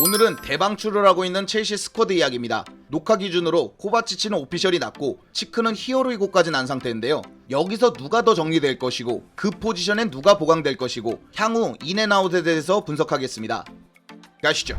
오늘은 대방출을 하고 있는 첼시 스쿼드 이야기입니다. 녹화 기준으로 코바치치는 오피셜이 났고 치크는 히어로이고까지 난 상태인데요. 여기서 누가 더 정리될 것이고 그 포지션엔 누가 보강될 것이고 향후 인앤아웃에 대해서 분석하겠습니다. 가시죠.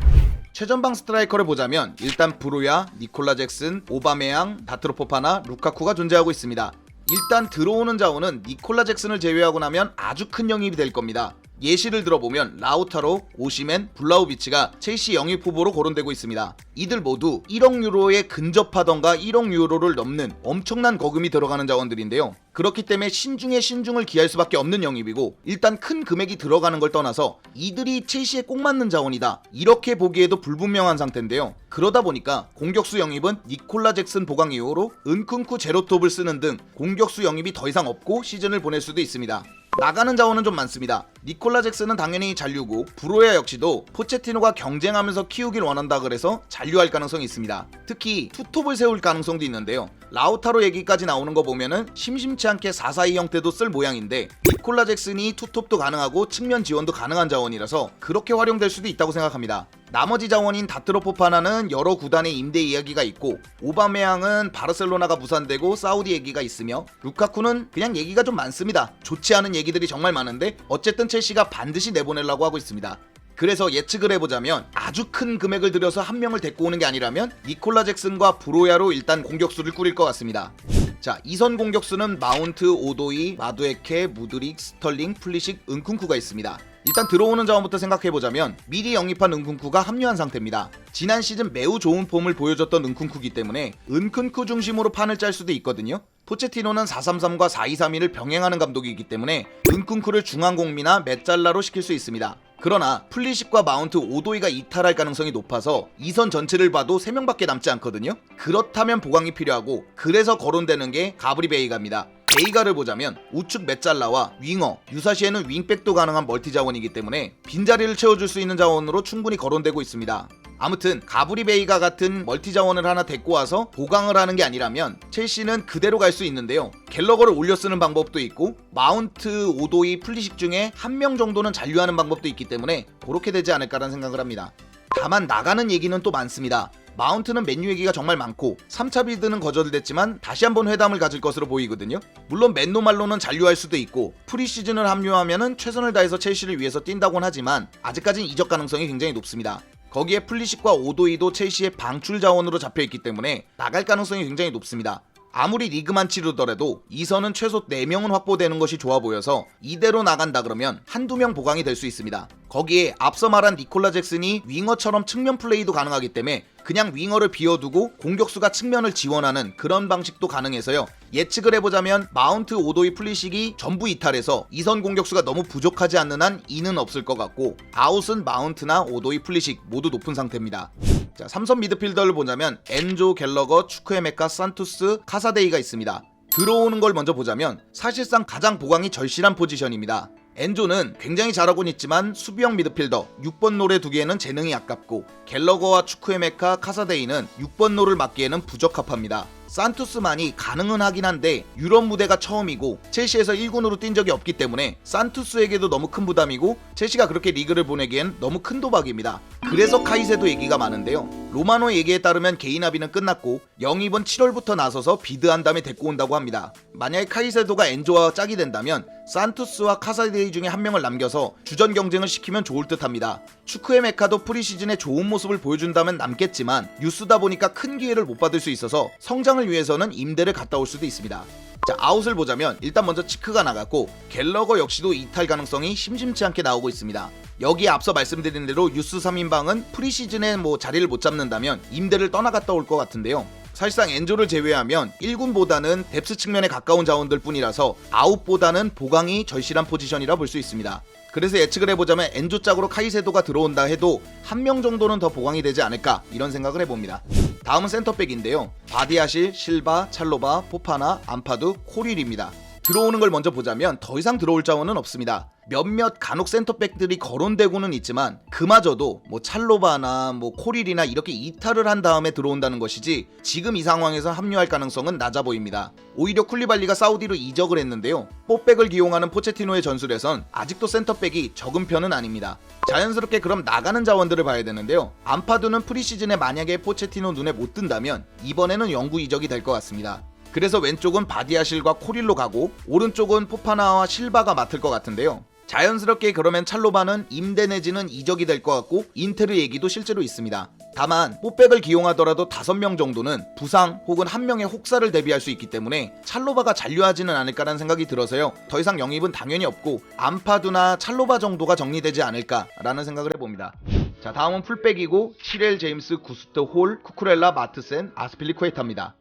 최전방 스트라이커를 보자면 일단 브로야, 니콜라 잭슨, 오바메양, 다트로 포파나, 루카쿠가 존재하고 있습니다. 일단 들어오는 자원은 니콜라 잭슨을 제외하고 나면 아주 큰 영입이 될 겁니다. 예시를 들어보면 라우타로, 오시멘, 블라우비치가 첼시 영입 후보로 거론되고 있습니다. 이들 모두 1억 유로에 근접하던가 1억 유로를 넘는 엄청난 거금이 들어가는 자원들인데요. 그렇기 때문에 신중에 신중을 기할 수밖에 없는 영입이고 일단 큰 금액이 들어가는 걸 떠나서 이들이 첼시에 꼭 맞는 자원이다 이렇게 보기에도 불분명한 상태인데요. 그러다 보니까 공격수 영입은 니콜라 잭슨 보강 이후로 은쿤쿠 제로톱을 쓰는 등 공격수 영입이 더 이상 없고 시즌을 보낼 수도 있습니다. 나가는 자원은 좀 많습니다. 니콜라 잭슨은 당연히 잔류고 브로야 역시도 포체티노가 경쟁하면서 키우길 원한다 그래서 잔류할 가능성이 있습니다. 특히 투톱을 세울 가능성도 있는데요. 라우타로 얘기까지 나오는 거 보면은 심심치 않게 4-4-2 형태도 쓸 모양인데 니콜라 잭슨이 투톱도 가능하고 측면 지원도 가능한 자원이라서 그렇게 활용될 수도 있다고 생각합니다. 나머지 자원인 다트로 포파나는 여러 구단의 임대 이야기가 있고 오바메양은 바르셀로나가 무산되고 사우디 얘기가 있으며 루카쿠는 그냥 얘기가 좀 많습니다. 좋지 않은 얘기들이 정말 많은데 어쨌든 첼시가 반드시 내보내려고 하고 있습니다. 그래서 예측을 해보자면 아주 큰 금액을 들여서 한 명을 데리고 오는 게 아니라면 니콜라 잭슨과 브로야로 일단 공격수를 꾸릴 것 같습니다. 자, 이선 공격수는 마운트, 오도이, 마두에케, 무드릭, 스털링, 플리식, 은쿤쿠가 있습니다. 일단 들어오는 자원부터 생각해보자면 미리 영입한 은쿤쿠가 합류한 상태입니다. 지난 시즌 매우 좋은 폼을 보여줬던 은쿤쿠기 때문에 은쿤쿠 중심으로 판을 짤 수도 있거든요. 포체티노는 4-3-3과 4-2-3-1을 병행하는 감독이기 때문에 은쿤쿠를 중앙공미나 메잘라로 시킬 수 있습니다. 그러나 플리식과 마운트, 오도이가 이탈할 가능성이 높아서 이선 전체를 봐도 3명밖에 남지 않거든요. 그렇다면 보강이 필요하고 그래서 거론되는 게 가브리 베이가입니다. 베이가를 보자면 우측 메잘라와 윙어, 유사시에는 윙백도 가능한 멀티 자원이기 때문에 빈자리를 채워줄 수 있는 자원으로 충분히 거론되고 있습니다. 아무튼 가브리 베이가 같은 멀티 자원을 하나 데리고 와서 보강을 하는 게 아니라면 첼시는 그대로 갈 수 있는데요. 갤러거를 올려 쓰는 방법도 있고 마운트, 오도이, 플리식 중에 한 명 정도는 잔류하는 방법도 있기 때문에 그렇게 되지 않을까라는 생각을 합니다. 다만 나가는 얘기는 또 많습니다. 마운트는 맨유 얘기가 정말 많고 3차 빌드는 거절됐지만 다시 한번 회담을 가질 것으로 보이거든요. 물론 맨노말로는 잔류할 수도 있고 프리시즌을 합류하면은 최선을 다해서 첼시를 위해서 뛴다곤 하지만 아직까지는 이적 가능성이 굉장히 높습니다. 거기에 플리식과 오도이도 첼시의 방출 자원으로 잡혀있기 때문에 나갈 가능성이 굉장히 높습니다. 아무리 리그만 치르더라도 이선은 최소 4명은 확보되는 것이 좋아 보여서 이대로 나간다 그러면 한두 명 보강이 될 수 있습니다. 거기에 앞서 말한 니콜라 잭슨이 윙어처럼 측면 플레이도 가능하기 때문에 그냥 윙어를 비워두고 공격수가 측면을 지원하는 그런 방식도 가능해서요. 예측을 해보자면 마운트, 오도이, 플리식이 전부 이탈해서 이선 공격수가 너무 부족하지 않는 한 이는 없을 것 같고 아웃은 마운트나 오도이, 플리식 모두 높은 상태입니다. 자, 3선 미드필더를 보자면 엔조, 갤러거, 추크에메카, 산투스, 카사데이가 있습니다. 들어오는 걸 먼저 보자면 사실상 가장 보강이 절실한 포지션입니다. 엔조는 굉장히 잘하고는 있지만 수비형 미드필더 6번 롤에 두기에는 재능이 아깝고 갤러거와 추크에메카, 카사데이는 6번 롤을 맡기에는 부적합합니다. 산투스만이 가능은 하긴 한데 유럽 무대가 처음이고 첼시에서 1군으로 뛴 적이 없기 때문에 산투스에게도 너무 큰 부담이고 첼시가 그렇게 리그를 보내기엔 너무 큰 도박입니다. 그래서 카이세도 얘기가 많은데요. 로마노 얘기에 따르면 개인 합의는 끝났고 영입은 7월부터 나서서 비드한 다음에 데리고 온다고 합니다. 만약에 카이세도가 엔조와 짝이 된다면 산투스와 카사데이 중에 한 명을 남겨서 주전 경쟁을 시키면 좋을 듯 합니다. 추크에메카도 프리시즌에 좋은 모습을 보여준다면 남겠지만 유스다 보니까 큰 기회를 못 받을 수 있어서 성장을 위해서는 임대를 갔다 올 수도 있습니다. 자, 아웃을 보자면 일단 먼저 치크가 나갔고 갤러거 역시도 이탈 가능성이 심심치 않게 나오고 있습니다. 여기에 앞서 말씀드린 대로 유스 3인방은 프리시즌에 자리를 못 잡는다면 임대를 떠나갔다 올 것 같은데요. 사실상 엔조를 제외하면 1군보다는 뎁스 측면에 가까운 자원들 뿐이라서 아웃보다는 보강이 절실한 포지션이라 볼 수 있습니다. 그래서 예측을 해보자면 엔조 짝으로 카이세도가 들어온다 해도 한 명 정도는 더 보강이 되지 않을까 이런 생각을 해봅니다. 다음은 센터백인데요. 바디아실, 실바, 찰로바, 포파나, 암파두, 코릴입니다. 들어오는 걸 먼저 보자면 더 이상 들어올 자원은 없습니다. 몇몇 간혹 센터백들이 거론되고는 있지만 그마저도 뭐 찰로바나 뭐 코릴이나 이렇게 이탈을 한 다음에 들어온다는 것이지 지금 이 상황에서 합류할 가능성은 낮아 보입니다. 오히려 쿨리발리가 사우디로 이적을 했는데요. 뽀백을 기용하는 포체티노의 전술에선 아직도 센터백이 적은 편은 아닙니다. 자연스럽게 그럼 나가는 자원들을 봐야 되는데요. 암파두는 프리시즌에 만약에 포체티노 눈에 못 든다면 이번에는 영구 이적이 될 것 같습니다. 그래서 왼쪽은 바디아실과 코릴로 가고 오른쪽은 포파나와 실바가 맡을 것 같은데요. 자연스럽게 그러면 찰로바는 임대 내지는 이적이 될 것 같고 인테르 얘기도 실제로 있습니다. 다만 뽀백을 기용하더라도 5명 정도는 부상 혹은 한 명의 혹사를 대비할 수 있기 때문에 찰로바가 잔류하지는 않을까라는 생각이 들어서요. 더 이상 영입은 당연히 없고 암파두나 찰로바 정도가 정리되지 않을까라는 생각을 해봅니다. 자, 다음은 풀백이고 치렐 제임스, 구스토 홀, 쿠쿠렐라, 마트센, 아스필리쿠에타입니다.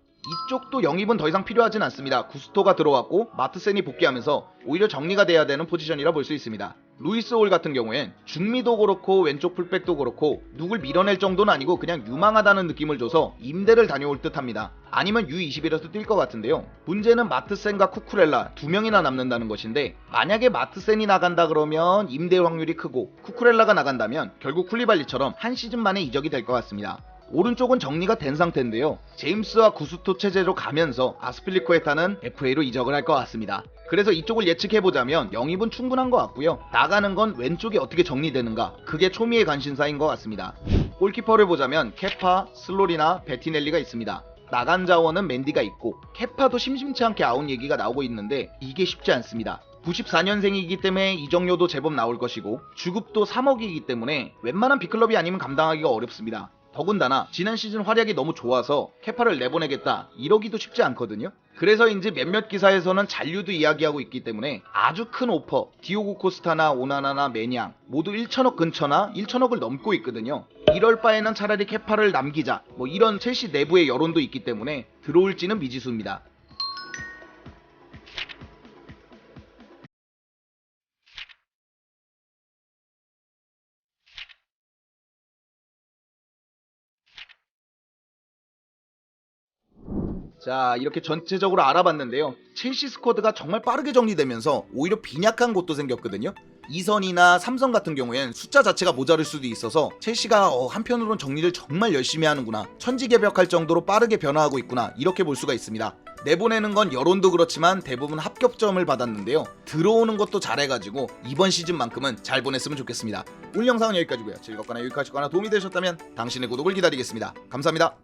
이쪽도 영입은 더 이상 필요하진 않습니다. 구스토가 들어왔고 마트센이 복귀하면서 오히려 정리가 돼야 되는 포지션이라 볼 수 있습니다. 루이스 홀 같은 경우엔 중미도 그렇고 왼쪽 풀백도 그렇고 누굴 밀어낼 정도는 아니고 그냥 유망하다는 느낌을 줘서 임대를 다녀올 듯 합니다. 아니면 U21에서 뛸 것 같은데요. 문제는 마트센과 쿠쿠렐라 2명이나 남는다는 것인데 만약에 마트센이 나간다 그러면 임대 확률이 크고 쿠쿠렐라가 나간다면 결국 쿨리발리처럼 한 시즌 만에 이적이 될 것 같습니다. 오른쪽은 정리가 된 상태인데요. 제임스와 구스토 체제로 가면서 아스필리쿠에타는 FA로 이적을 할 것 같습니다. 그래서 이쪽을 예측해보자면 영입은 충분한 것 같고요. 나가는 건 왼쪽이 어떻게 정리되는가, 그게 초미의 관심사인 것 같습니다. 골키퍼를 보자면 케파, 슬로리나, 베티넬리가 있습니다. 나간 자원은 맨디가 있고 케파도 심심치 않게 아웃 얘기가 나오고 있는데 이게 쉽지 않습니다. 94년생이기 때문에 이적료도 제법 나올 것이고 주급도 3억이기 때문에 웬만한 빅클럽이 아니면 감당하기가 어렵습니다. 더군다나 지난 시즌 활약이 너무 좋아서 케파를 내보내겠다 이러기도 쉽지 않거든요. 그래서인지 몇몇 기사에서는 잔류도 이야기하고 있기 때문에 아주 큰 오퍼, 디오고 코스타나 오나나나 메냥 모두 1천억 근처나 1천억을 넘고 있거든요. 이럴 바에는 차라리 케파를 남기자 뭐 이런 첼시 내부의 여론도 있기 때문에 들어올지는 미지수입니다. 자, 이렇게 전체적으로 알아봤는데요. 첼시 스쿼드가 정말 빠르게 정리되면서 오히려 빈약한 곳도 생겼거든요. 이선이나 삼성 같은 경우엔 숫자 자체가 모자랄 수도 있어서 첼시가 한편으론 정리를 정말 열심히 하는구나, 천지개벽할 정도로 빠르게 변화하고 있구나 이렇게 볼 수가 있습니다. 내보내는 건 여론도 그렇지만 대부분 합격점을 받았는데요. 들어오는 것도 잘해가지고 이번 시즌만큼은 잘 보냈으면 좋겠습니다. 오늘 영상은 여기까지고요. 즐겁거나 유익하시거나 도움이 되셨다면 당신의 구독을 기다리겠습니다. 감사합니다.